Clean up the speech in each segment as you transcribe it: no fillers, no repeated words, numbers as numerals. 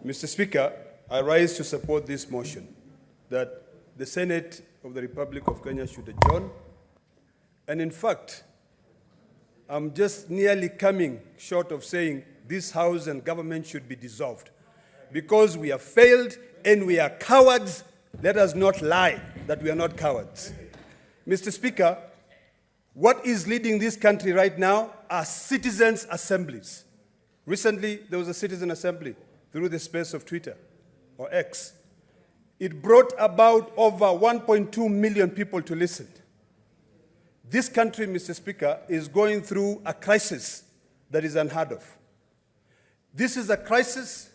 Mr. Speaker, I rise to support this motion that the Senate of the Republic of Kenya should adjourn. And in fact, I'm just nearly coming short of saying this House and government should be dissolved. Because we have failed and we are cowards, let us not lie that we are not cowards. Mr. Speaker, what is leading this country right now are citizens' assemblies. Recently, there was a citizen assembly through the space of Twitter, or X. It brought about over 1.2 million people to listen. This country, Mr. Speaker, is going through a crisis that is unheard of. This is a crisis,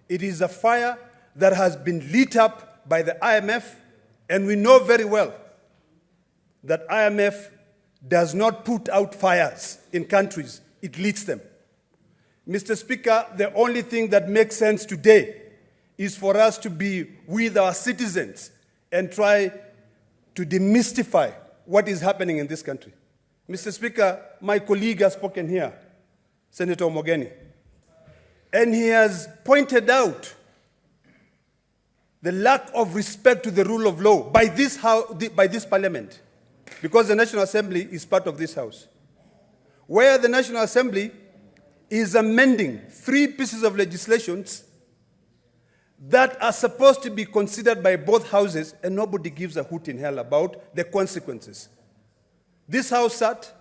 it is a fire that has been lit up by the IMF, and we know very well that IMF does not put out fires in countries, it leads them. Mr. Speaker, the only thing that makes sense today is for us to be with our citizens and try to demystify what is happening in this country. Mr. Speaker, my colleague has spoken here, Senator Omogeni, and he has pointed out the lack of respect to the rule of law by this parliament, because the National Assembly is part of this House, where the National Assembly is amending 3 pieces of legislation that are supposed to be considered by both houses, and nobody gives a hoot in hell about the consequences. This House sat,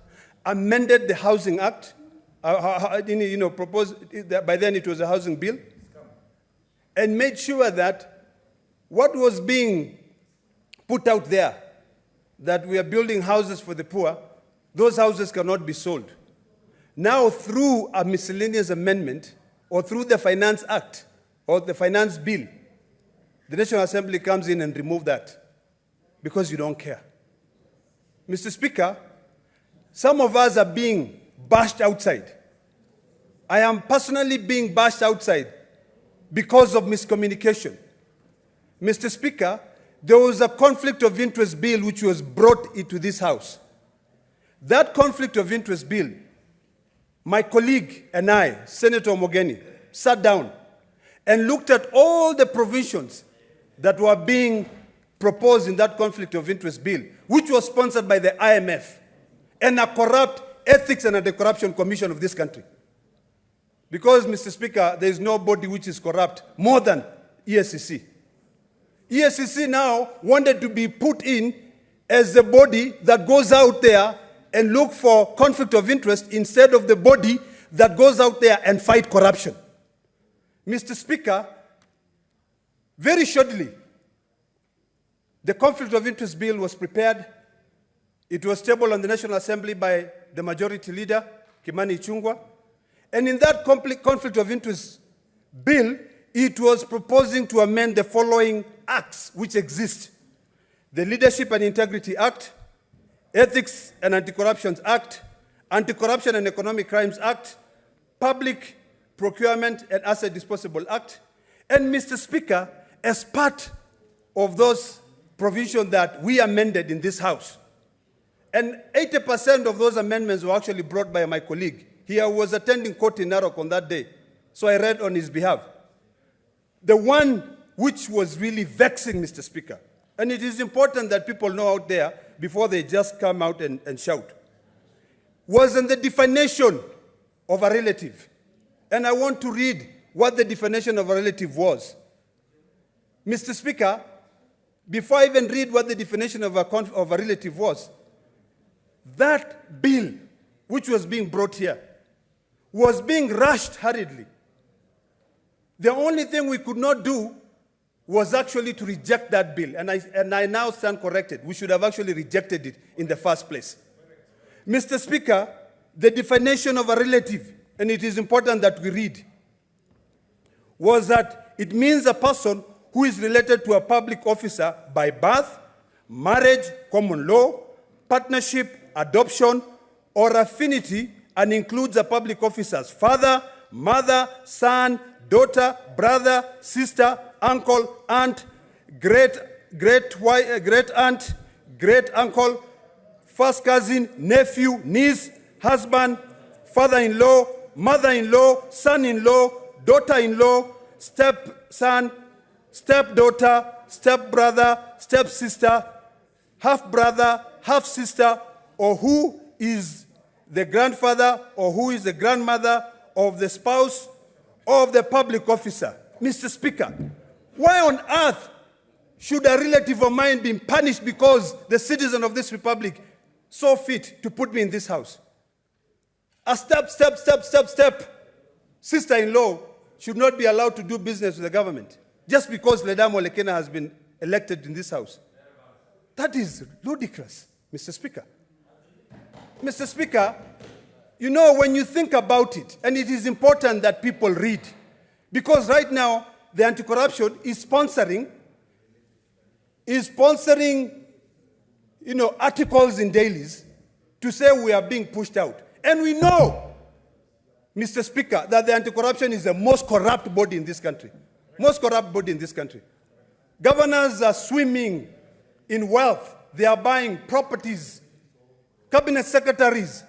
amended the Housing Act, proposed, by then it was a housing bill, and made sure that what was being put out there, that we are building houses for the poor, those houses cannot be sold. Now, through a miscellaneous amendment, or through the Finance Act, or the Finance Bill, the National Assembly comes in and removes that, because you don't care. Mr. Speaker, some of us are being bashed outside. I am personally being bashed outside because of miscommunication. Mr. Speaker, there was a conflict of interest bill which was brought into this House. That conflict of interest bill, my colleague and I, Senator Omogeni, sat down and looked at all the provisions that were being proposed in that conflict of interest bill, which was sponsored by the IMF and a corrupt Ethics and Anti-Corruption Commission of this country. Because, Mr. Speaker, there is no body which is corrupt more than ESCC. ESCC now wanted to be put in as the body that goes out there and look for conflict of interest instead of the body that goes out there and fight corruption. Mr. Speaker, very shortly, the conflict of interest bill was prepared. It was tabled on the National Assembly by the majority leader, Kimani Ichung'wah. And in that conflict of interest bill, it was proposing to amend the following acts which exist: the Leadership and Integrity Act, Ethics and Anti-Corruption Act, Anti-Corruption and Economic Crimes Act, Public Procurement and Asset Disposal Act. And Mr. Speaker, as part of those provisions that we amended in this House, and 80% of those amendments were actually brought by my colleague. He was attending court in Narok on that day, so I read on his behalf. The one which was really vexing, Mr. Speaker, and it is important that people know out there before they just come out and shout, was in the definition of a relative. And I want to read what the definition of a relative was. Mr. Speaker, before I even read what the definition of a relative was, that bill which was being brought here was being rushed hurriedly. The only thing we could not do was actually to reject that bill. And I now stand corrected. We should have actually rejected it in the first place. Mr. Speaker, the definition of a relative, and it is important that we read, was that it means a person who is related to a public officer by birth, marriage, common law, partnership, adoption, or affinity, and includes a public officer's father, mother, son, daughter, brother, sister, uncle, aunt, great aunt, great uncle, first cousin, nephew, niece, husband, father-in-law, mother-in-law, son-in-law, daughter-in-law, stepson, stepdaughter, stepbrother, stepsister, half-brother, half-sister, or who is the grandfather or who is the grandmother of the spouse or of the public officer. Mr. Speaker, why on earth should a relative of mine be punished because the citizen of this republic saw fit to put me in this house? A step sister-in-law should not be allowed to do business with the government just because Ledama Lekena has been elected in this house. That is ludicrous, Mr. Speaker. Mr. Speaker, you know, when you think about it, and it is important that people read, because right now the anti-corruption is sponsoring, articles in dailies to say we are being pushed out. And we know, Mr. Speaker, that the anti-corruption is the most corrupt body in this country. Most corrupt body in this country. Governors are swimming in wealth. They are buying properties. Cabinet secretaries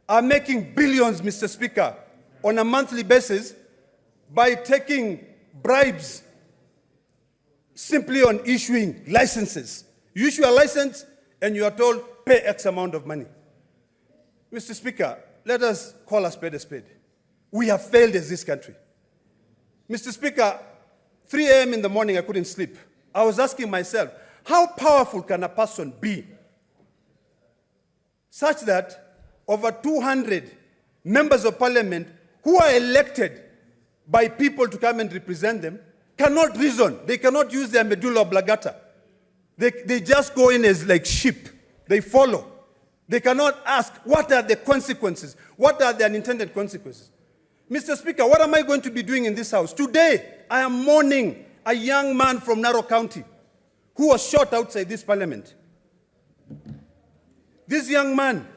are making billions, Mr. Speaker, on a monthly basis by taking bribes simply on issuing licenses. You issue a license and you are told, pay X amount of money. Mr. Speaker, let us call a spade a spade. We have failed as this country. Mr. Speaker, 3 a.m. in the morning, I couldn't sleep. I was asking myself, how powerful can a person be such that over 200 members of parliament who are elected by people to come and represent them cannot reason. They cannot use their medulla oblongata. They just go in as like sheep. They follow. They cannot ask, what are the consequences? What are the unintended consequences? Mr. Speaker, what am I going to be doing in this house? Today, I am mourning a young man from Narok County who was shot outside this parliament. This young man,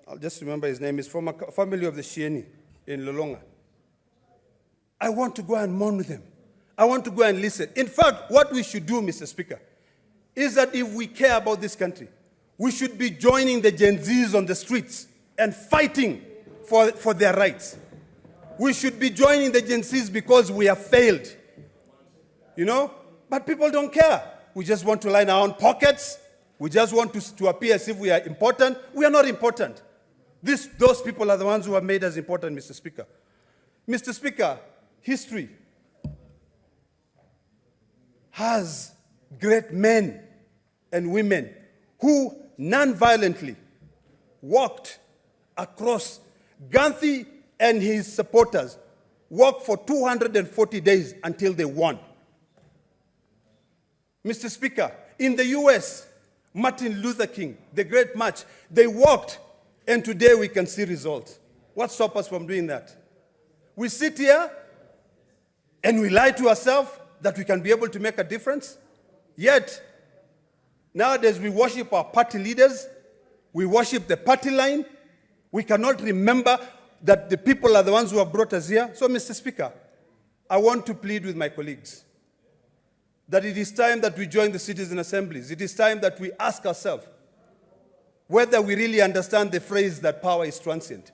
I'll just remember his name, is from a family of the Shieni in Lolonga. I want to go and mourn with him. I want to go and listen. In fact, what we should do, Mr. Speaker, is that if we care about this country, we should be joining the Gen Zs on the streets and fighting for their rights. We should be joining the Gen Zs because we have failed. You know? But people don't care. We just want to line our own pockets. We just want to appear as if we are important. We are not important. Those people are the ones who have made us important, Mr. Speaker. Mr. Speaker, history has great men and women who non-violently walked across. Gandhi and his supporters walked for 240 days until they won. Mr. Speaker, in the US, Martin Luther King, the great march, they walked, and today we can see results. What stops us from doing that? We sit here and we lie to ourselves that we can be able to make a difference. Yet, nowadays we worship our party leaders, we worship the party line, we cannot remember that the people are the ones who have brought us here. So, Mr. Speaker, I want to plead with my colleagues that it is time that we join the citizen assemblies. It is time that we ask ourselves whether we really understand the phrase that power is transient.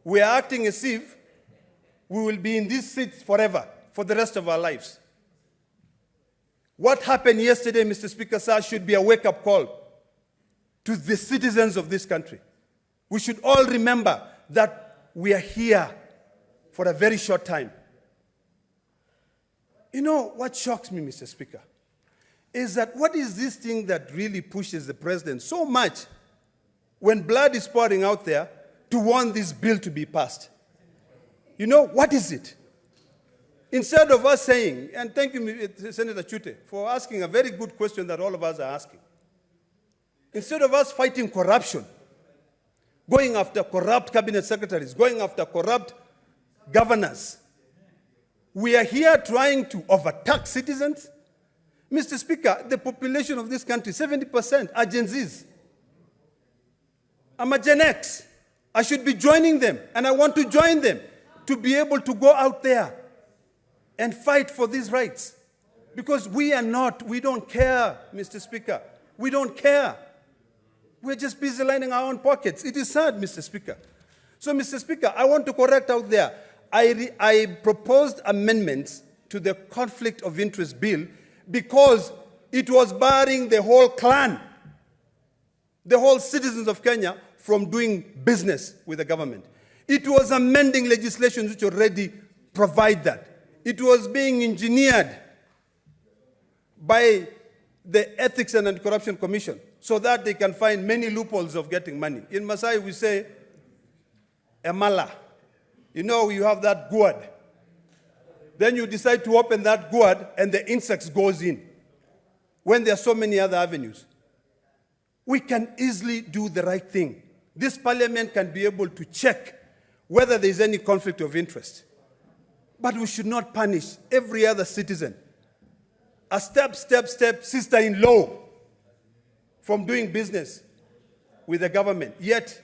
We are acting as if we will be in these seats forever, for the rest of our lives. What happened yesterday, Mr. Speaker, sir, should be a wake-up call to the citizens of this country. We should all remember that we are here for a very short time. You know, what shocks me, Mr. Speaker, is that what is this thing that really pushes the president so much when blood is pouring out there to want this bill to be passed? You know, what is it? Instead of us saying, and thank you, Senator Chute, for asking a very good question that all of us are asking. Instead of us fighting corruption, going after corrupt cabinet secretaries, going after corrupt governors, we are here trying to overtax citizens. Mr. Speaker, the population of this country, 70% are Gen Zs. I'm a Gen X. I should be joining them, and I want to join them to be able to go out there and fight for these rights. Because we don't care, Mr. Speaker. We don't care. We're just busy lining our own pockets. It is sad, Mr. Speaker. So, Mr. Speaker, I want to correct out there. I proposed amendments to the conflict of interest bill because it was barring the whole clan, the whole citizens of Kenya, from doing business with the government. It was amending legislation which already provide that. It was being engineered by the Ethics and Anti-Corruption Commission so that they can find many loopholes of getting money. In Masai, we say, emala. You know, you have that gourd. Then you decide to open that gourd and the insects goes in when there are so many other avenues. We can easily do the right thing. This parliament can be able to check whether there is any conflict of interest. But we should not punish every other citizen. A step sister-in-law from doing business with the government. Yet,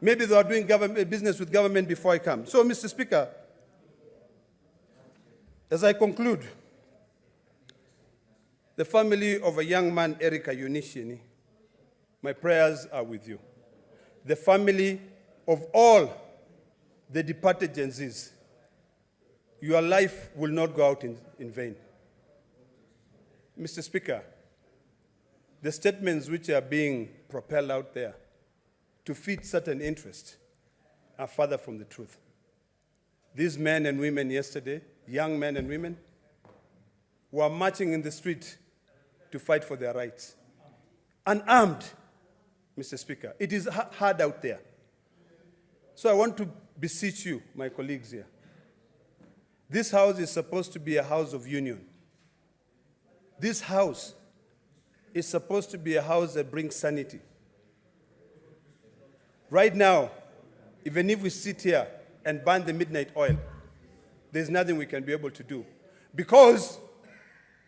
maybe they are doing business with government before I come. So, Mr. Speaker, as I conclude, the family of a young man, Eric Ayunishini, my prayers are with you. The family of all the departed Gen Zs, your life will not go out in vain. Mr. Speaker, the statements which are being propelled out there to feed certain interests are further from the truth. These men and women yesterday, young men and women, were marching in the street to fight for their rights. Unarmed, Mr. Speaker. It is hard out there. So I want to beseech you, my colleagues here. This house is supposed to be a house of union. This house is supposed to be a house that brings sanity. Right now, even if we sit here and burn the midnight oil, there's nothing we can be able to do. Because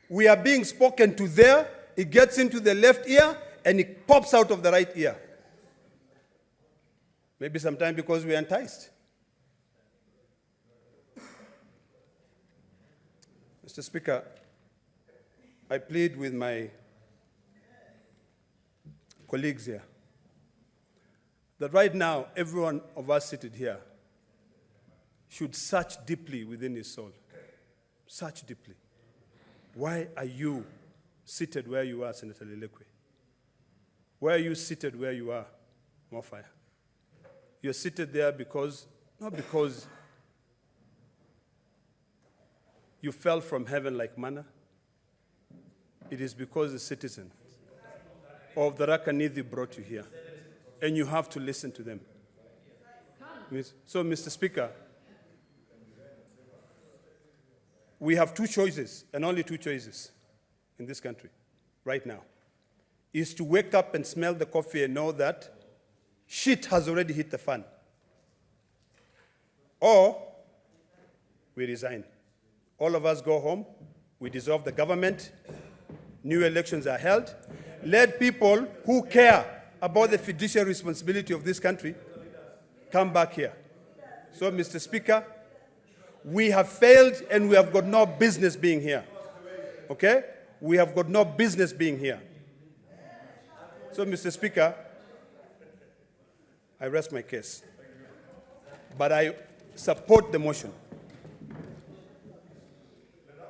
we are being spoken to there, it gets into the left ear, and it pops out of the right ear. Maybe sometimes because we are enticed. Mr. Speaker, I plead with my colleagues here that right now, every one of us seated here should search deeply within his soul. Search deeply. Why are you seated where you are, Senator Lelekwe? Why are you seated where you are, Mofaya? You're seated there because, not because you fell from heaven like manna. It is because the citizen of the Rakanidhi brought you here. And you have to listen to them. So, Mr. Speaker, we have two choices, and only two choices in this country right now, is to wake up and smell the coffee and know that shit has already hit the fan. Or we resign. All of us go home, we dissolve the government, new elections are held. Let people who care about the fiduciary responsibility of this country come back here. So, Mr. Speaker, we have failed and we have got no business being here. Okay? We have got no business being here. So, Mr. Speaker, I rest my case. But I support the motion.